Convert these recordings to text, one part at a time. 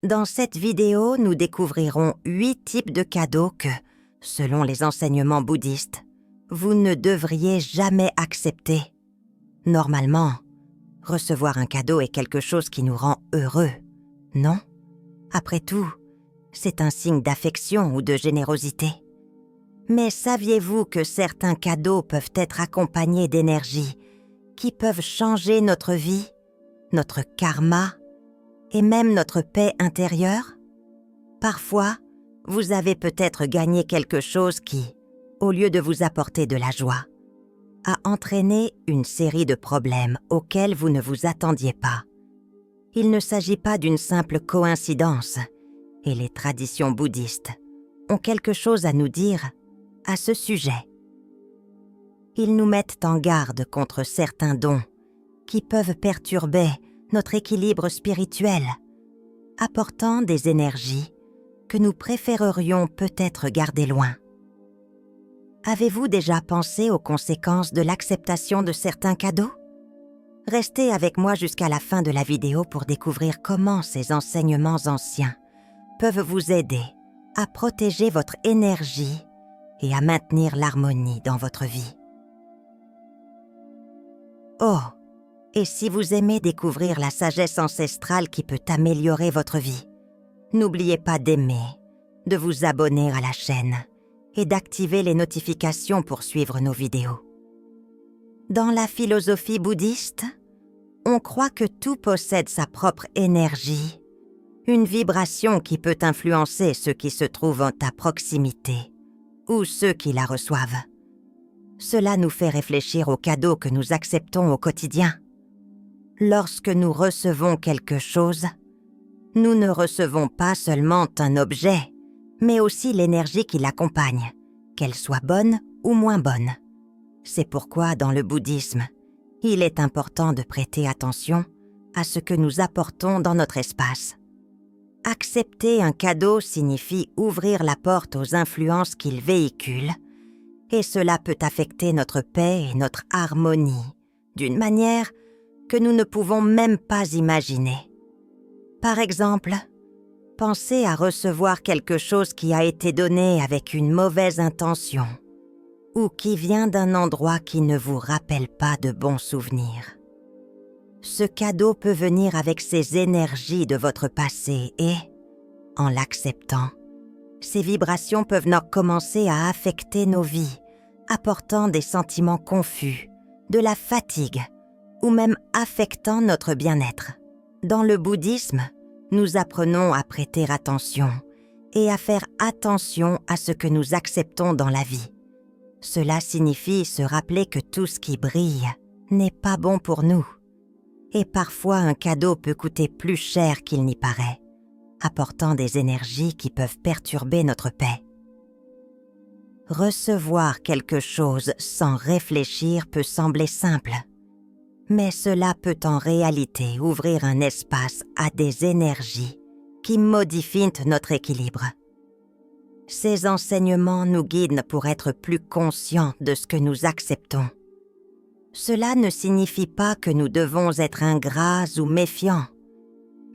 Dans cette vidéo, nous découvrirons 8 types de cadeaux que, selon les enseignements bouddhistes, vous ne devriez jamais accepter. Normalement, recevoir un cadeau est quelque chose qui nous rend heureux, non? Après tout, c'est un signe d'affection ou de générosité. Mais saviez-vous que certains cadeaux peuvent être accompagnés d'énergies qui peuvent changer notre vie, notre karma et même notre paix intérieure? Parfois, vous avez peut-être gagné quelque chose qui, au lieu de vous apporter de la joie, a entraîné une série de problèmes auxquels vous ne vous attendiez pas. Il ne s'agit pas d'une simple coïncidence, et les traditions bouddhistes ont quelque chose à nous dire à ce sujet. Ils nous mettent en garde contre certains dons qui peuvent perturber notre équilibre spirituel, apportant des énergies que nous préférerions peut-être garder loin. Avez-vous déjà pensé aux conséquences de l'acceptation de certains cadeaux? Restez avec moi jusqu'à la fin de la vidéo pour découvrir comment ces enseignements anciens peuvent vous aider à protéger votre énergie et à maintenir l'harmonie dans votre vie. Oh, et si vous aimez découvrir la sagesse ancestrale qui peut améliorer votre vie, n'oubliez pas d'aimer, de vous abonner à la chaîne et d'activer les notifications pour suivre nos vidéos. Dans la philosophie bouddhiste, on croit que tout possède sa propre énergie, une vibration qui peut influencer ceux qui se trouvent à proximité ou ceux qui la reçoivent. Cela nous fait réfléchir aux cadeaux que nous acceptons au quotidien. Lorsque nous recevons quelque chose, nous ne recevons pas seulement un objet, mais aussi l'énergie qui l'accompagne, qu'elle soit bonne ou moins bonne. C'est pourquoi, dans le bouddhisme, il est important de prêter attention à ce que nous apportons dans notre espace. Accepter un cadeau signifie ouvrir la porte aux influences qu'il véhicule, et cela peut affecter notre paix et notre harmonie d'une manière que nous ne pouvons même pas imaginer. Par exemple, pensez à recevoir quelque chose qui a été donné avec une mauvaise intention ou qui vient d'un endroit qui ne vous rappelle pas de bons souvenirs. Ce cadeau peut venir avec ces énergies de votre passé et, en l'acceptant, ces vibrations peuvent commencer à affecter nos vies, apportant des sentiments confus, de la fatigue ou même affectant notre bien-être. Dans le bouddhisme, nous apprenons à prêter attention et à faire attention à ce que nous acceptons dans la vie. Cela signifie se rappeler que tout ce qui brille n'est pas bon pour nous. Et parfois un cadeau peut coûter plus cher qu'il n'y paraît, apportant des énergies qui peuvent perturber notre paix. Recevoir quelque chose sans réfléchir peut sembler simple, mais cela peut en réalité ouvrir un espace à des énergies qui modifient notre équilibre. Ces enseignements nous guident pour être plus conscients de ce que nous acceptons. Cela ne signifie pas que nous devons être ingrats ou méfiants,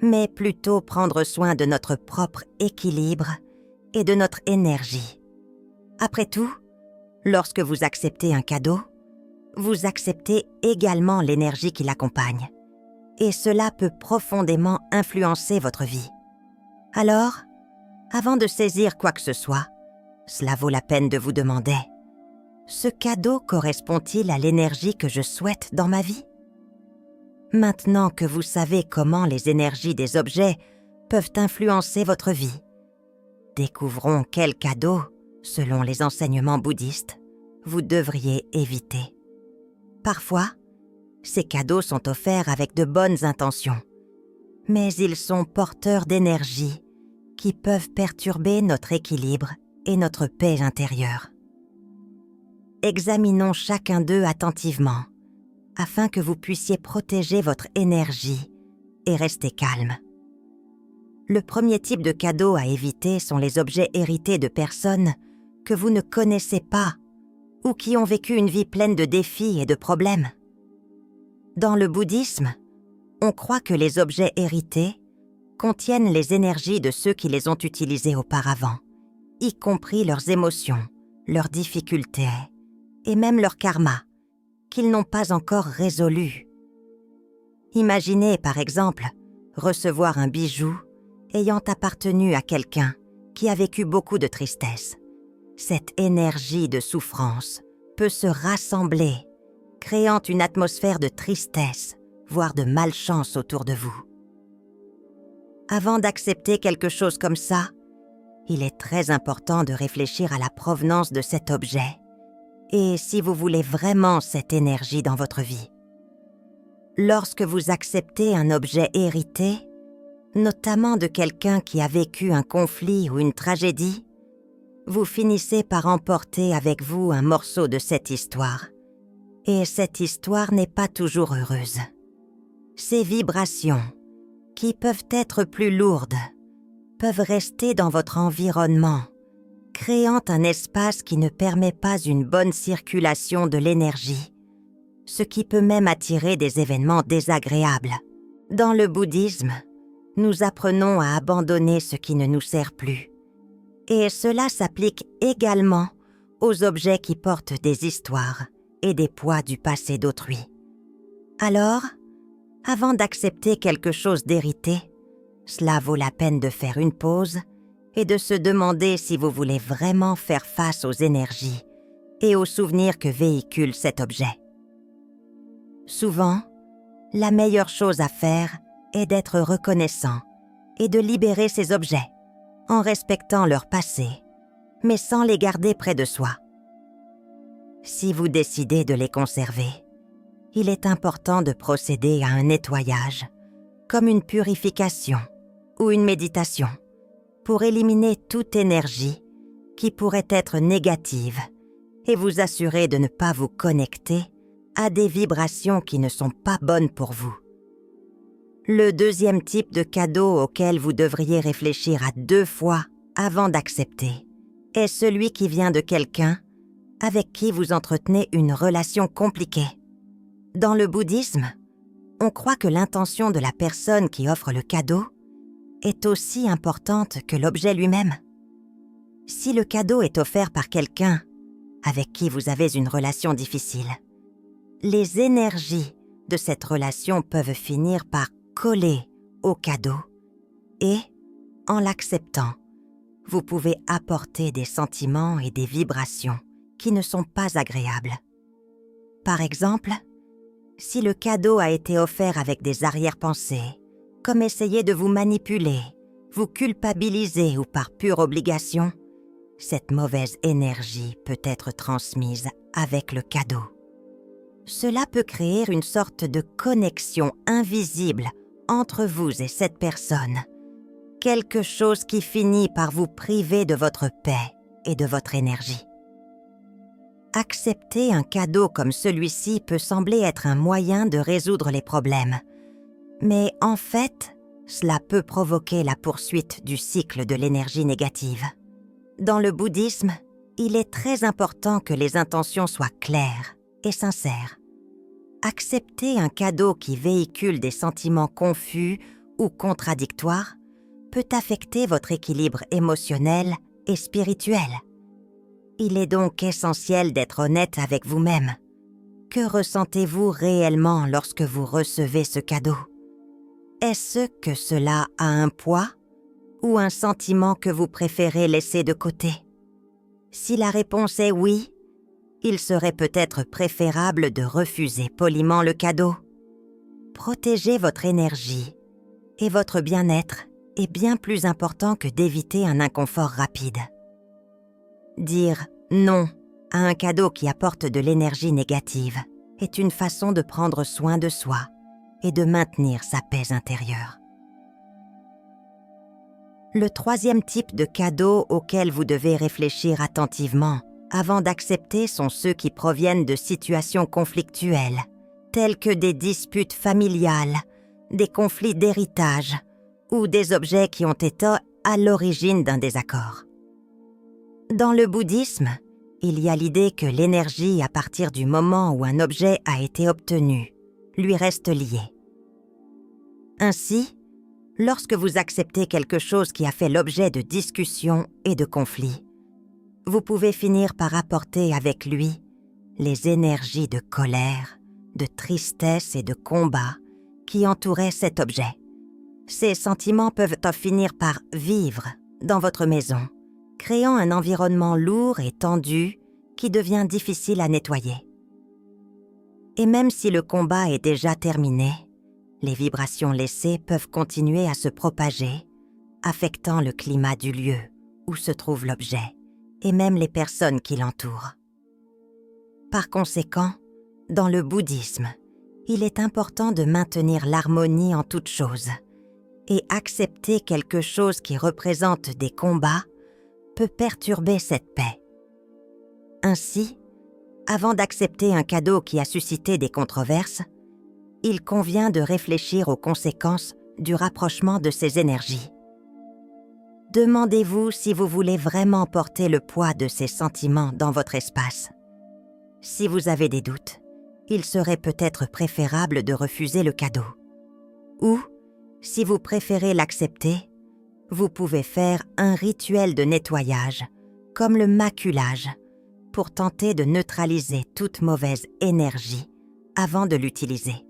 mais plutôt prendre soin de notre propre équilibre et de notre énergie. Après tout, lorsque vous acceptez un cadeau, vous acceptez également l'énergie qui l'accompagne, et cela peut profondément influencer votre vie. Alors, avant de saisir quoi que ce soit, cela vaut la peine de vous demander: ce cadeau correspond-il à l'énergie que je souhaite dans ma vie? Maintenant que vous savez comment les énergies des objets peuvent influencer votre vie, découvrons quels cadeaux, selon les enseignements bouddhistes, vous devriez éviter. Parfois, ces cadeaux sont offerts avec de bonnes intentions, mais ils sont porteurs d'énergie qui peuvent perturber notre équilibre et notre paix intérieure. Examinons chacun d'eux attentivement, afin que vous puissiez protéger votre énergie et rester calme. Le premier type de cadeau à éviter sont les objets hérités de personnes que vous ne connaissez pas ou qui ont vécu une vie pleine de défis et de problèmes. Dans le bouddhisme, on croit que les objets hérités contiennent les énergies de ceux qui les ont utilisés auparavant, y compris leurs émotions, leurs difficultés et même leur karma, qu'ils n'ont pas encore résolu. Imaginez, par exemple, recevoir un bijou ayant appartenu à quelqu'un qui a vécu beaucoup de tristesse. Cette énergie de souffrance peut se rassembler, créant une atmosphère de tristesse, voire de malchance autour de vous. Avant d'accepter quelque chose comme ça, il est très important de réfléchir à la provenance de cet objet et si vous voulez vraiment cette énergie dans votre vie. Lorsque vous acceptez un objet hérité, notamment de quelqu'un qui a vécu un conflit ou une tragédie, vous finissez par emporter avec vous un morceau de cette histoire. Et cette histoire n'est pas toujours heureuse. Ces vibrations, qui peuvent être plus lourdes, peuvent rester dans votre environnement, créant un espace qui ne permet pas une bonne circulation de l'énergie, ce qui peut même attirer des événements désagréables. Dans le bouddhisme, nous apprenons à abandonner ce qui ne nous sert plus. Et cela s'applique également aux objets qui portent des histoires et des poids du passé d'autrui. Alors, avant d'accepter quelque chose d'hérité, cela vaut la peine de faire une pause et de se demander si vous voulez vraiment faire face aux énergies et aux souvenirs que véhicule cet objet. Souvent, la meilleure chose à faire est d'être reconnaissant et de libérer ces objets en respectant leur passé, mais sans les garder près de soi. Si vous décidez de les conserver, il est important de procéder à un nettoyage, comme une purification ou une méditation, pour éliminer toute énergie qui pourrait être négative et vous assurer de ne pas vous connecter à des vibrations qui ne sont pas bonnes pour vous. Le deuxième type de cadeau auquel vous devriez réfléchir à 2 fois avant d'accepter est celui qui vient de quelqu'un avec qui vous entretenez une relation compliquée. Dans le bouddhisme, on croit que l'intention de la personne qui offre le cadeau est aussi importante que l'objet lui-même. Si le cadeau est offert par quelqu'un avec qui vous avez une relation difficile, les énergies de cette relation peuvent finir par coller au cadeau et, en l'acceptant, vous pouvez apporter des sentiments et des vibrations qui ne sont pas agréables. Par exemple, si le cadeau a été offert avec des arrière-pensées, comme essayer de vous manipuler, vous culpabiliser ou par pure obligation, cette mauvaise énergie peut être transmise avec le cadeau. Cela peut créer une sorte de connexion invisible entre vous et cette personne, quelque chose qui finit par vous priver de votre paix et de votre énergie. Accepter un cadeau comme celui-ci peut sembler être un moyen de résoudre les problèmes, mais en fait, cela peut provoquer la poursuite du cycle de l'énergie négative. Dans le bouddhisme, il est très important que les intentions soient claires et sincères. Accepter un cadeau qui véhicule des sentiments confus ou contradictoires peut affecter votre équilibre émotionnel et spirituel. Il est donc essentiel d'être honnête avec vous-même. Que ressentez-vous réellement lorsque vous recevez ce cadeau? Est-ce que cela a un poids ou un sentiment que vous préférez laisser de côté? Si la réponse est oui, il serait peut-être préférable de refuser poliment le cadeau. Protéger votre énergie et votre bien-être est bien plus important que d'éviter un inconfort rapide. Dire non à un cadeau qui apporte de l'énergie négative est une façon de prendre soin de soi et de maintenir sa paix intérieure. Le troisième type de cadeau auquel vous devez réfléchir attentivement avant d'accepter sont ceux qui proviennent de situations conflictuelles, telles que des disputes familiales, des conflits d'héritage ou des objets qui ont été à l'origine d'un désaccord. Dans le bouddhisme, il y a l'idée que l'énergie à partir du moment où un objet a été obtenu lui reste liée. Ainsi, Lorsque vous acceptez quelque chose qui a fait l'objet de discussions et de conflits, vous pouvez finir par apporter avec lui les énergies de colère, de tristesse et de combat qui entouraient cet objet. Ces sentiments peuvent en finir par vivre dans votre maison, créant un environnement lourd et tendu qui devient difficile à nettoyer. Et même si le combat est déjà terminé, les vibrations laissées peuvent continuer à se propager, affectant le climat du lieu où se trouve l'objet et même les personnes qui l'entourent. Par conséquent, dans le bouddhisme, il est important de maintenir l'harmonie en toutes choses, et accepter quelque chose qui représente des combats peut perturber cette paix. Ainsi, avant d'accepter un cadeau qui a suscité des controverses, il convient de réfléchir aux conséquences du rapprochement de ces énergies. Demandez-vous si vous voulez vraiment porter le poids de ces sentiments dans votre espace. Si vous avez des doutes, il serait peut-être préférable de refuser le cadeau. Ou, si vous préférez l'accepter, vous pouvez faire un rituel de nettoyage, comme le maculage, pour tenter de neutraliser toute mauvaise énergie avant de l'utiliser.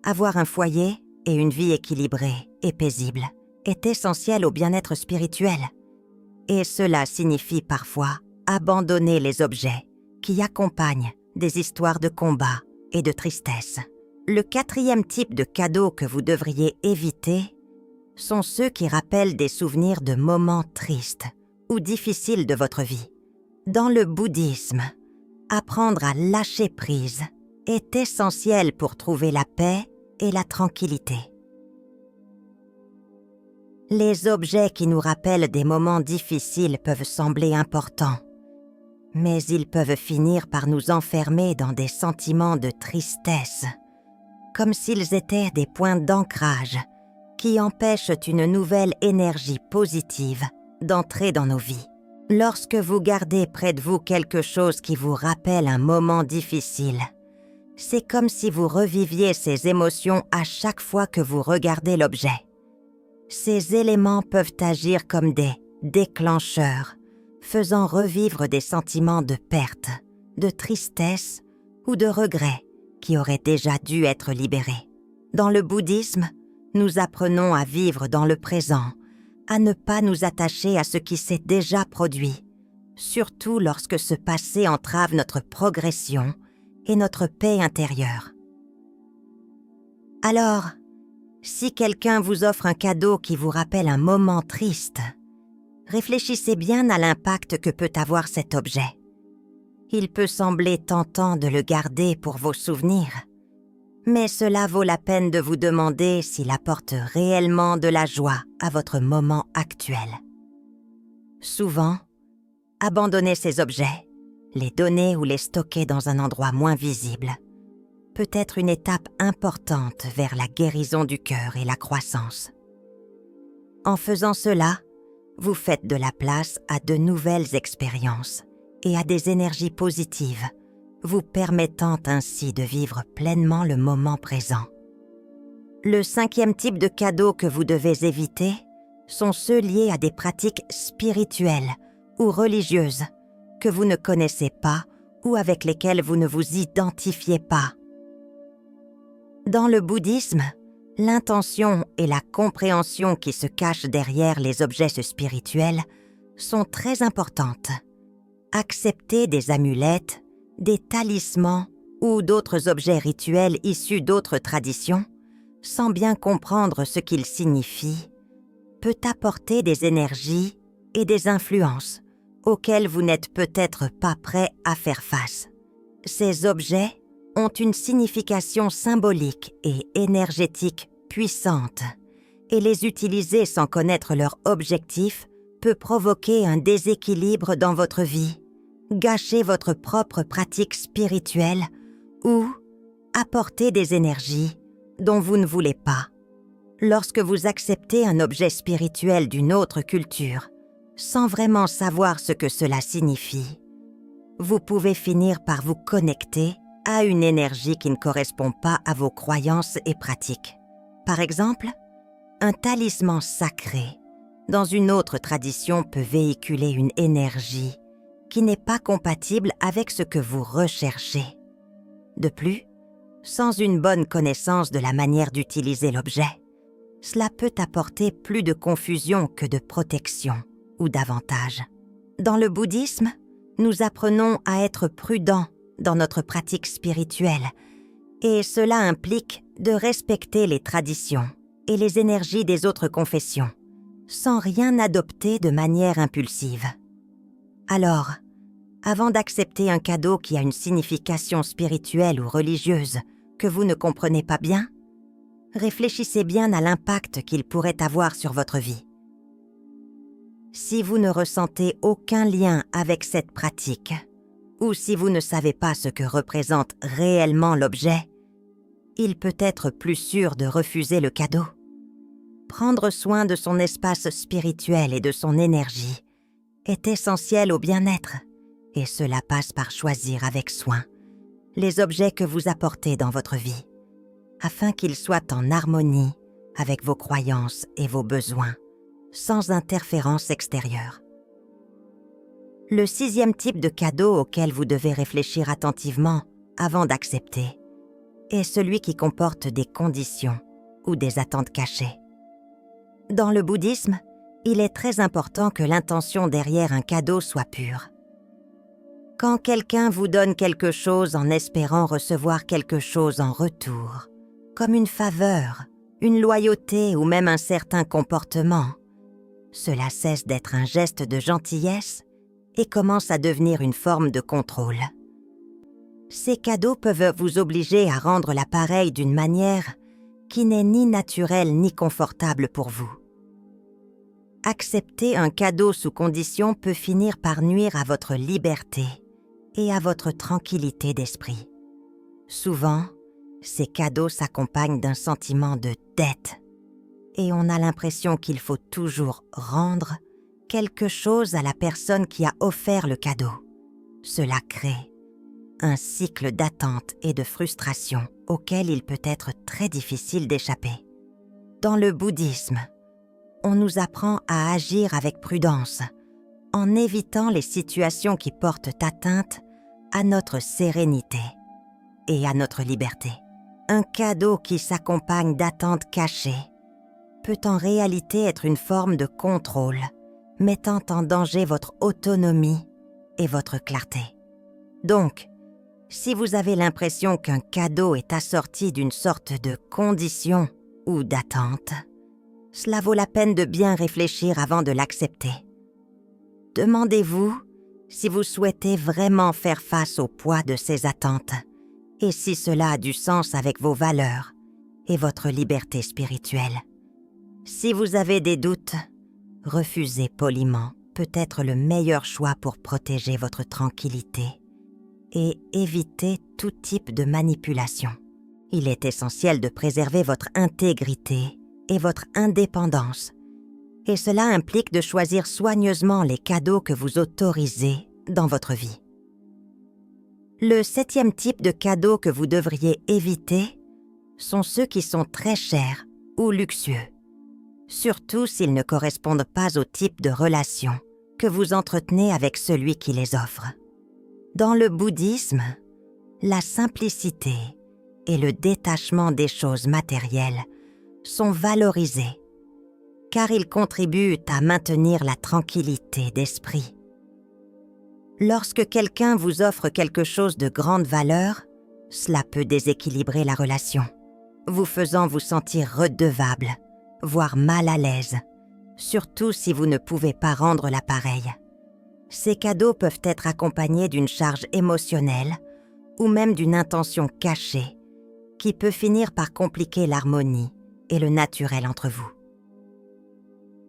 Avoir un foyer et une vie équilibrée et paisible est essentiel au bien-être spirituel, et cela signifie parfois abandonner les objets qui accompagnent des histoires de combat et de tristesse. Le 4e type de cadeaux que vous devriez éviter sont ceux qui rappellent des souvenirs de moments tristes ou difficiles de votre vie. Dans le bouddhisme, apprendre à lâcher prise est essentiel pour trouver la paix et la tranquillité. Les objets qui nous rappellent des moments difficiles peuvent sembler importants, mais ils peuvent finir par nous enfermer dans des sentiments de tristesse, comme s'ils étaient des points d'ancrage qui empêchent une nouvelle énergie positive d'entrer dans nos vies. Lorsque vous gardez près de vous quelque chose qui vous rappelle un moment difficile, c'est comme si vous reviviez ces émotions à chaque fois que vous regardez l'objet. Ces éléments peuvent agir comme des déclencheurs, faisant revivre des sentiments de perte, de tristesse ou de regret qui auraient déjà dû être libérés. Dans le bouddhisme, nous apprenons à vivre dans le présent, à ne pas nous attacher à ce qui s'est déjà produit, surtout lorsque ce passé entrave notre progression et notre paix intérieure. Alors, si quelqu'un vous offre un cadeau qui vous rappelle un moment triste, réfléchissez bien à l'impact que peut avoir cet objet. Il peut sembler tentant de le garder pour vos souvenirs, mais cela vaut la peine de vous demander s'il apporte réellement de la joie à votre moment actuel. Souvent, abandonner ces objets, les donner ou les stocker dans un endroit moins visible, peut être une étape importante vers la guérison du cœur et la croissance. En faisant cela, vous faites de la place à de nouvelles expériences et à des énergies positives, vous permettant ainsi de vivre pleinement le moment présent. Le 5e type de cadeaux que vous devez éviter sont ceux liés à des pratiques spirituelles ou religieuses que vous ne connaissez pas ou avec lesquelles vous ne vous identifiez pas. Dans le bouddhisme, l'intention et la compréhension qui se cachent derrière les objets spirituels sont très importantes. Accepter des amulettes, des talismans ou d'autres objets rituels issus d'autres traditions, sans bien comprendre ce qu'ils signifient, peut apporter des énergies et des influences auxquelles vous n'êtes peut-être pas prêt à faire face. Ces objets ont une signification symbolique et énergétique puissante, et les utiliser sans connaître leur objectif peut provoquer un déséquilibre dans votre vie, gâcher votre propre pratique spirituelle ou apporter des énergies dont vous ne voulez pas. Lorsque vous acceptez un objet spirituel d'une autre culture, sans vraiment savoir ce que cela signifie, vous pouvez finir par vous connecter à une énergie qui ne correspond pas à vos croyances et pratiques. Par exemple, Un talisman sacré, dans une autre tradition, peut véhiculer une énergie qui n'est pas compatible avec ce que vous recherchez. De plus, sans une bonne connaissance de la manière d'utiliser l'objet, cela peut apporter plus de confusion que de protection ou d'avantage. Dans le bouddhisme, nous apprenons à être prudents dans notre pratique spirituelle, et cela implique de respecter les traditions et les énergies des autres confessions, sans rien adopter de manière impulsive. Alors, avant d'accepter un cadeau qui a une signification spirituelle ou religieuse que vous ne comprenez pas bien, réfléchissez bien à l'impact qu'il pourrait avoir sur votre vie. Si vous ne ressentez aucun lien avec cette pratique, ou si vous ne savez pas ce que représente réellement l'objet, il peut être plus sûr de refuser le cadeau. Prendre soin de son espace spirituel et de son énergie est essentiel au bien-être, et cela passe par choisir avec soin les objets que vous apportez dans votre vie, afin qu'ils soient en harmonie avec vos croyances et vos besoins, sans interférence extérieure. Le 6e type de cadeau auquel vous devez réfléchir attentivement avant d'accepter est celui qui comporte des conditions ou des attentes cachées. Dans le bouddhisme, il est très important que l'intention derrière un cadeau soit pure. Quand quelqu'un vous donne quelque chose en espérant recevoir quelque chose en retour, comme une faveur, une loyauté ou même un certain comportement, cela cesse d'être un geste de gentillesse et commence à devenir une forme de contrôle. Ces cadeaux peuvent vous obliger à rendre l'appareil d'une manière qui n'est ni naturelle ni confortable pour vous. Accepter un cadeau sous condition peut finir par nuire à votre liberté et à votre tranquillité d'esprit. Souvent, ces cadeaux s'accompagnent d'un sentiment de dette et on a l'impression qu'il faut toujours rendre quelque chose à la personne qui a offert le cadeau. Cela crée un cycle d'attente et de frustration auquel il peut être très difficile d'échapper. Dans le bouddhisme, on nous apprend à agir avec prudence, en évitant les situations qui portent atteinte à notre sérénité et à notre liberté. Un cadeau qui s'accompagne d'attentes cachées peut en réalité être une forme de contrôle, mettant en danger votre autonomie et votre clarté. Donc, si vous avez l'impression qu'un cadeau est assorti d'une sorte de condition ou d'attente, cela vaut la peine de bien réfléchir avant de l'accepter. Demandez-vous si vous souhaitez vraiment faire face au poids de ces attentes et si cela a du sens avec vos valeurs et votre liberté spirituelle. Si vous avez des doutes, refuser poliment peut être le meilleur choix pour protéger votre tranquillité et éviter tout type de manipulation. Il est essentiel de préserver votre intégrité et votre indépendance, et cela implique de choisir soigneusement les cadeaux que vous autorisez dans votre vie. Le 7e type de cadeaux que vous devriez éviter sont ceux qui sont très chers ou luxueux, surtout s'ils ne correspondent pas au type de relation que vous entretenez avec celui qui les offre. Dans le bouddhisme, la simplicité et le détachement des choses matérielles sont valorisés, car ils contribuent à maintenir la tranquillité d'esprit. Lorsque quelqu'un vous offre quelque chose de grande valeur, cela peut déséquilibrer la relation, vous faisant vous sentir redevable, voire mal à l'aise, surtout si vous ne pouvez pas rendre l'appareil. Ces cadeaux peuvent être accompagnés d'une charge émotionnelle ou même d'une intention cachée qui peut finir par compliquer l'harmonie et le naturel entre vous.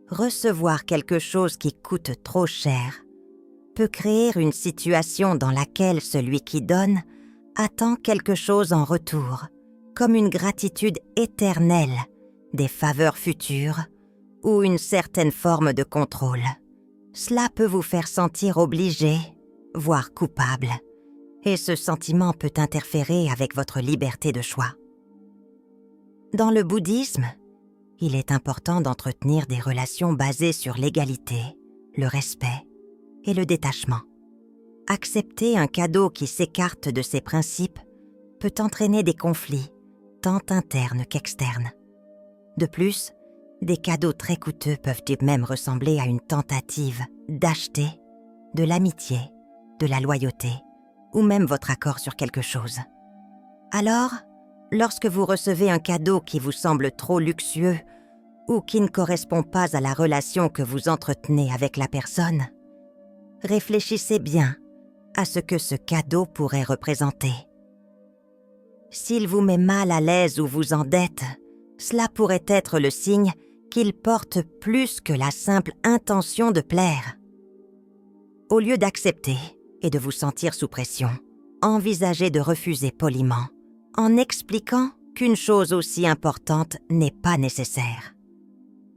Recevoir quelque chose qui coûte trop cher peut créer une situation dans laquelle celui qui donne attend quelque chose en retour, comme une gratitude éternelle, des faveurs futures ou une certaine forme de contrôle. Cela peut vous faire sentir obligé, voire coupable, et ce sentiment peut interférer avec votre liberté de choix. Dans le bouddhisme, il est important d'entretenir des relations basées sur l'égalité, le respect et le détachement. Accepter un cadeau qui s'écarte de ces principes peut entraîner des conflits, tant internes qu'externes. De plus, des cadeaux très coûteux peuvent même ressembler à une tentative d'acheter de l'amitié, de la loyauté ou même votre accord sur quelque chose. Alors, lorsque vous recevez un cadeau qui vous semble trop luxueux ou qui ne correspond pas à la relation que vous entretenez avec la personne, réfléchissez bien à ce que ce cadeau pourrait représenter. S'il vous met mal à l'aise ou vous endette, cela pourrait être le signe qu'il porte plus que la simple intention de plaire. Au lieu d'accepter et de vous sentir sous pression, envisagez de refuser poliment, en expliquant qu'une chose aussi importante n'est pas nécessaire.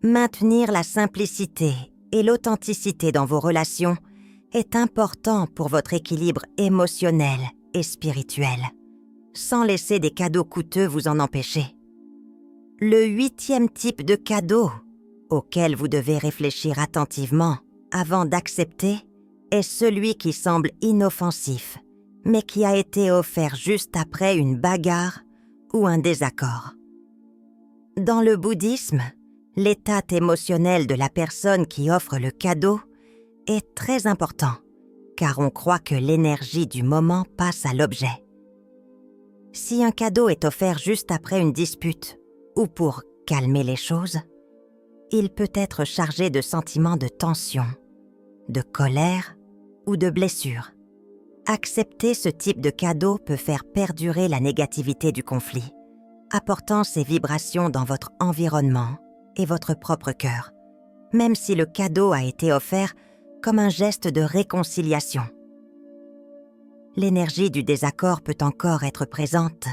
Maintenir la simplicité et l'authenticité dans vos relations est important pour votre équilibre émotionnel et spirituel, sans laisser des cadeaux coûteux vous en empêcher. Le 8e type de cadeau auquel vous devez réfléchir attentivement avant d'accepter est celui qui semble inoffensif, mais qui a été offert juste après une bagarre ou un désaccord. Dans le bouddhisme, l'état émotionnel de la personne qui offre le cadeau est très important, car on croit que l'énergie du moment passe à l'objet. Si un cadeau est offert juste après une dispute ou pour calmer les choses, il peut être chargé de sentiments de tension, de colère ou de blessure. Accepter ce type de cadeau peut faire perdurer la négativité du conflit, apportant ces vibrations dans votre environnement et votre propre cœur, même si le cadeau a été offert comme un geste de réconciliation. L'énergie du désaccord peut encore être présente,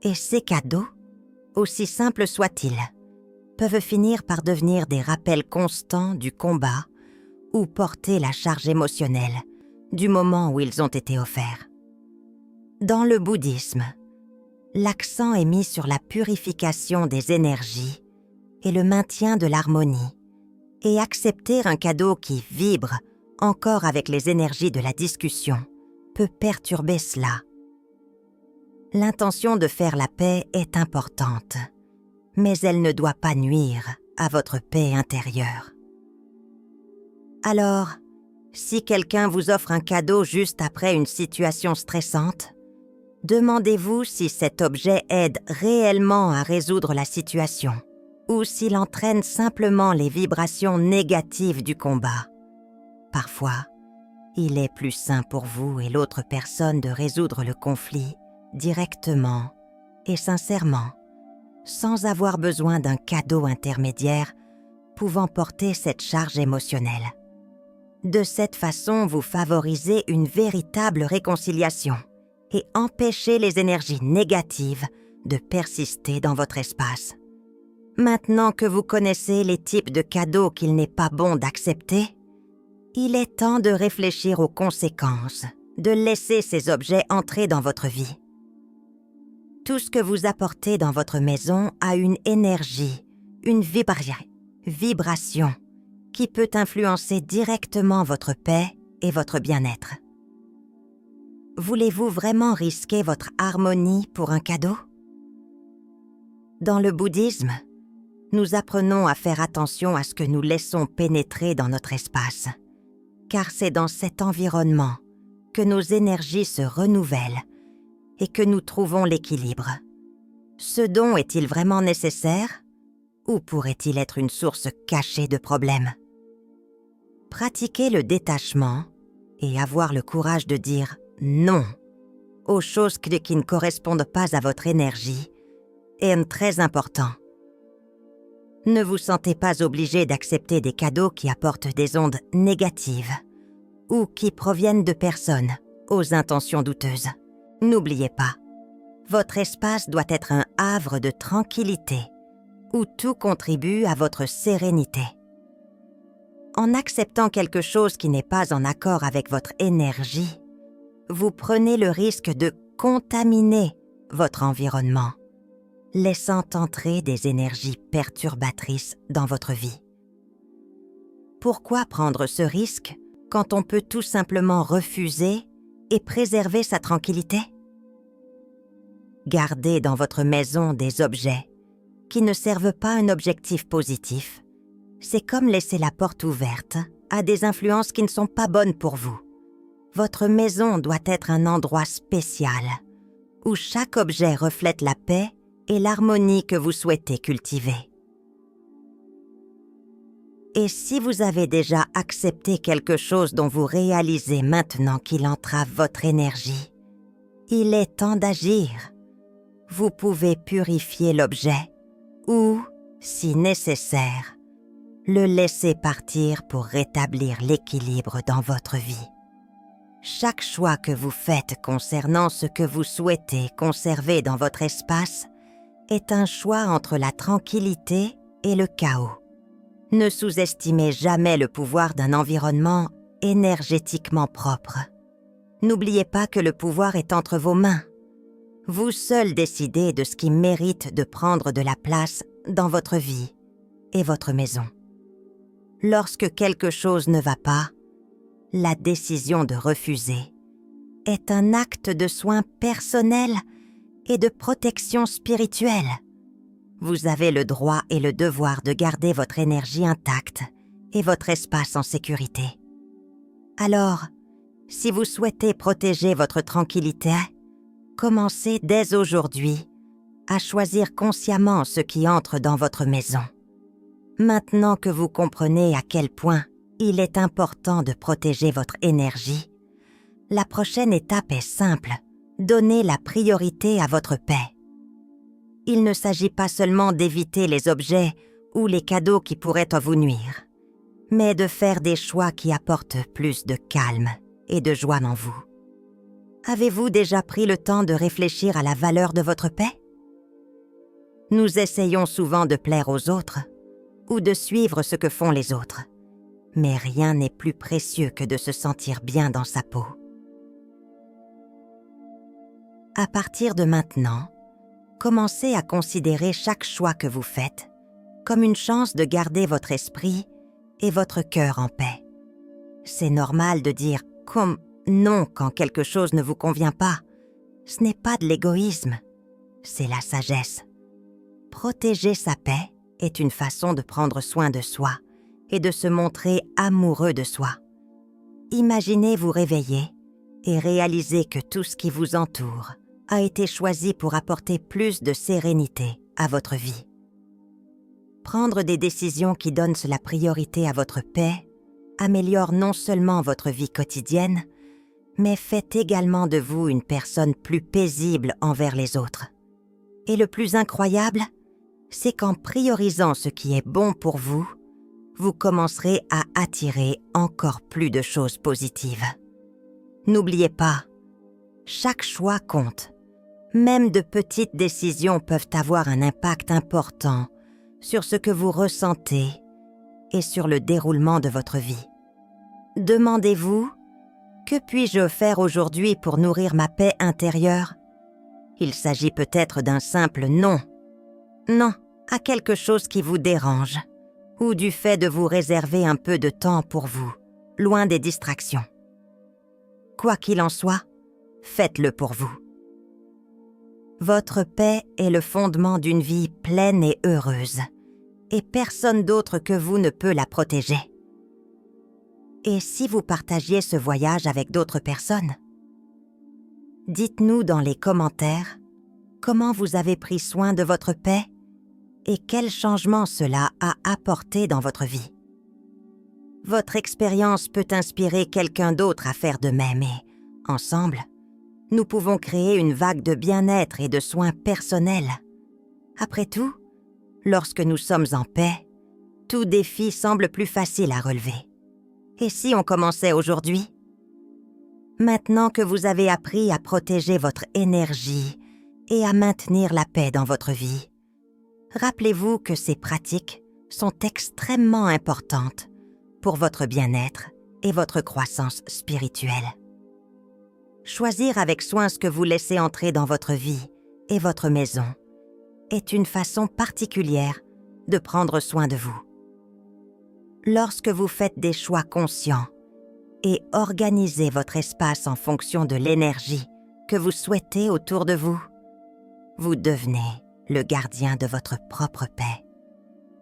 et ces cadeaux, aussi simples soient-ils, peuvent finir par devenir des rappels constants du combat ou porter la charge émotionnelle du moment où ils ont été offerts. Dans le bouddhisme, l'accent est mis sur la purification des énergies et le maintien de l'harmonie, et accepter un cadeau qui vibre encore avec les énergies de la discussion peut perturber cela. L'intention de faire la paix est importante, mais elle ne doit pas nuire à votre paix intérieure. Alors, si quelqu'un vous offre un cadeau juste après une situation stressante, demandez-vous si cet objet aide réellement à résoudre la situation ou s'il entraîne simplement les vibrations négatives du combat. Parfois, il est plus sain pour vous et l'autre personne de résoudre le conflit directement et sincèrement, sans avoir besoin d'un cadeau intermédiaire pouvant porter cette charge émotionnelle. De cette façon, vous favorisez une véritable réconciliation et empêchez les énergies négatives de persister dans votre espace. Maintenant que vous connaissez les types de cadeaux qu'il n'est pas bon d'accepter, il est temps de réfléchir aux conséquences, de laisser ces objets entrer dans votre vie. Tout ce que vous apportez dans votre maison a une énergie, une vibration qui peut influencer directement votre paix et votre bien-être. Voulez-vous vraiment risquer votre harmonie pour un cadeau? Dans le bouddhisme, nous apprenons à faire attention à ce que nous laissons pénétrer dans notre espace, car c'est dans cet environnement que nos énergies se renouvellent et que nous trouvons l'équilibre. Ce don est-il vraiment nécessaire ou pourrait-il être une source cachée de problèmes? Pratiquer le détachement et avoir le courage de dire non aux choses qui ne correspondent pas à votre énergie est très important. Ne vous sentez pas obligé d'accepter des cadeaux qui apportent des ondes négatives ou qui proviennent de personnes aux intentions douteuses. N'oubliez pas, votre espace doit être un havre de tranquillité où tout contribue à votre sérénité. En acceptant quelque chose qui n'est pas en accord avec votre énergie, vous prenez le risque de contaminer votre environnement. laissant entrer des énergies perturbatrices dans votre vie. Pourquoi prendre ce risque quand on peut tout simplement refuser et préserver sa tranquillité? Gardez dans votre maison des objets qui ne servent pas un objectif positif. C'est comme laisser la porte ouverte à des influences qui ne sont pas bonnes pour vous. Votre maison doit être un endroit spécial où chaque objet reflète la paix et l'harmonie que vous souhaitez cultiver. Et si vous avez déjà accepté quelque chose dont vous réalisez maintenant qu'il entrave votre énergie, il est temps d'agir. Vous pouvez purifier l'objet ou, si nécessaire, le laisser partir pour rétablir l'équilibre dans votre vie. Chaque choix que vous faites concernant ce que vous souhaitez conserver dans votre espace est un choix entre la tranquillité et le chaos. Ne sous-estimez jamais le pouvoir d'un environnement énergétiquement propre. N'oubliez pas que le pouvoir est entre vos mains. Vous seul décidez de ce qui mérite de prendre de la place dans votre vie et votre maison. Lorsque quelque chose ne va pas, la décision de refuser est un acte de soin personnel et de protection spirituelle. Vous avez le droit et le devoir de garder votre énergie intacte et votre espace en sécurité. Alors, si vous souhaitez protéger votre tranquillité, commencez dès aujourd'hui à choisir consciemment ce qui entre dans votre maison. Maintenant que vous comprenez à quel point il est important de protéger votre énergie, la prochaine étape est simple: donnez la priorité à votre paix. Il ne s'agit pas seulement d'éviter les objets ou les cadeaux qui pourraient vous nuire, mais de faire des choix qui apportent plus de calme et de joie en vous. Avez-vous déjà pris le temps de réfléchir à la valeur de votre paix? Nous essayons souvent de plaire aux autres ou de suivre ce que font les autres, mais rien n'est plus précieux que de se sentir bien dans sa peau. À partir de maintenant, commencez à considérer chaque choix que vous faites comme une chance de garder votre esprit et votre cœur en paix. C'est normal de dire comme non quand quelque chose ne vous convient pas. Ce n'est pas de l'égoïsme, c'est la sagesse. Protéger sa paix est une façon de prendre soin de soi et de se montrer amoureux de soi. Imaginez vous réveiller et réaliser que tout ce qui vous entoure a été choisi pour apporter plus de sérénité à votre vie. Prendre des décisions qui donnent la priorité à votre paix améliore non seulement votre vie quotidienne, mais fait également de vous une personne plus paisible envers les autres. Et le plus incroyable, c'est qu'en priorisant ce qui est bon pour vous, vous commencerez à attirer encore plus de choses positives. N'oubliez pas, chaque choix compte. Même de petites décisions peuvent avoir un impact important sur ce que vous ressentez et sur le déroulement de votre vie. Demandez-vous, que puis-je faire aujourd'hui pour nourrir ma paix intérieure? Il s'agit peut-être d'un simple non. Non à quelque chose qui vous dérange, ou du fait de vous réserver un peu de temps pour vous, loin des distractions. Quoi qu'il en soit, faites-le pour vous. Votre paix est le fondement d'une vie pleine et heureuse, et personne d'autre que vous ne peut la protéger. Et si vous partagiez ce voyage avec d'autres personnes? Dites-nous dans les commentaires comment vous avez pris soin de votre paix et quel changement cela a apporté dans votre vie. Votre expérience peut inspirer quelqu'un d'autre à faire de même et, ensemble, nous pouvons créer une vague de bien-être et de soins personnels. Après tout, lorsque nous sommes en paix, tout défi semble plus facile à relever. Et si on commençait aujourd'hui? Maintenant que vous avez appris à protéger votre énergie et à maintenir la paix dans votre vie, rappelez-vous que ces pratiques sont extrêmement importantes pour votre bien-être et votre croissance spirituelle. Choisir avec soin ce que vous laissez entrer dans votre vie et votre maison est une façon particulière de prendre soin de vous. Lorsque vous faites des choix conscients et organisez votre espace en fonction de l'énergie que vous souhaitez autour de vous, vous devenez le gardien de votre propre paix.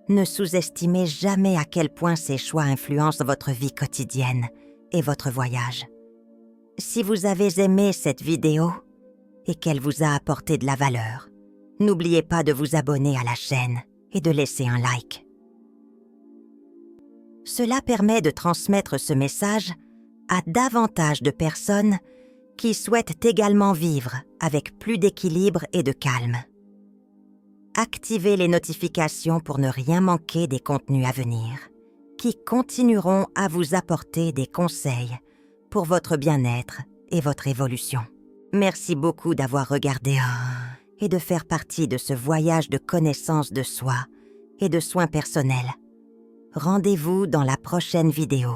Ne sous-estimez jamais à quel point ces choix influencent votre vie quotidienne et votre voyage. Si vous avez aimé cette vidéo et qu'elle vous a apporté de la valeur, n'oubliez pas de vous abonner à la chaîne et de laisser un like. Cela permet de transmettre ce message à davantage de personnes qui souhaitent également vivre avec plus d'équilibre et de calme. Activez les notifications pour ne rien manquer des contenus à venir, qui continueront à vous apporter des conseils pour votre bien-être et votre évolution. Merci beaucoup d'avoir regardé et de faire partie de ce voyage de connaissance de soi et de soins personnels. Rendez-vous dans la prochaine vidéo.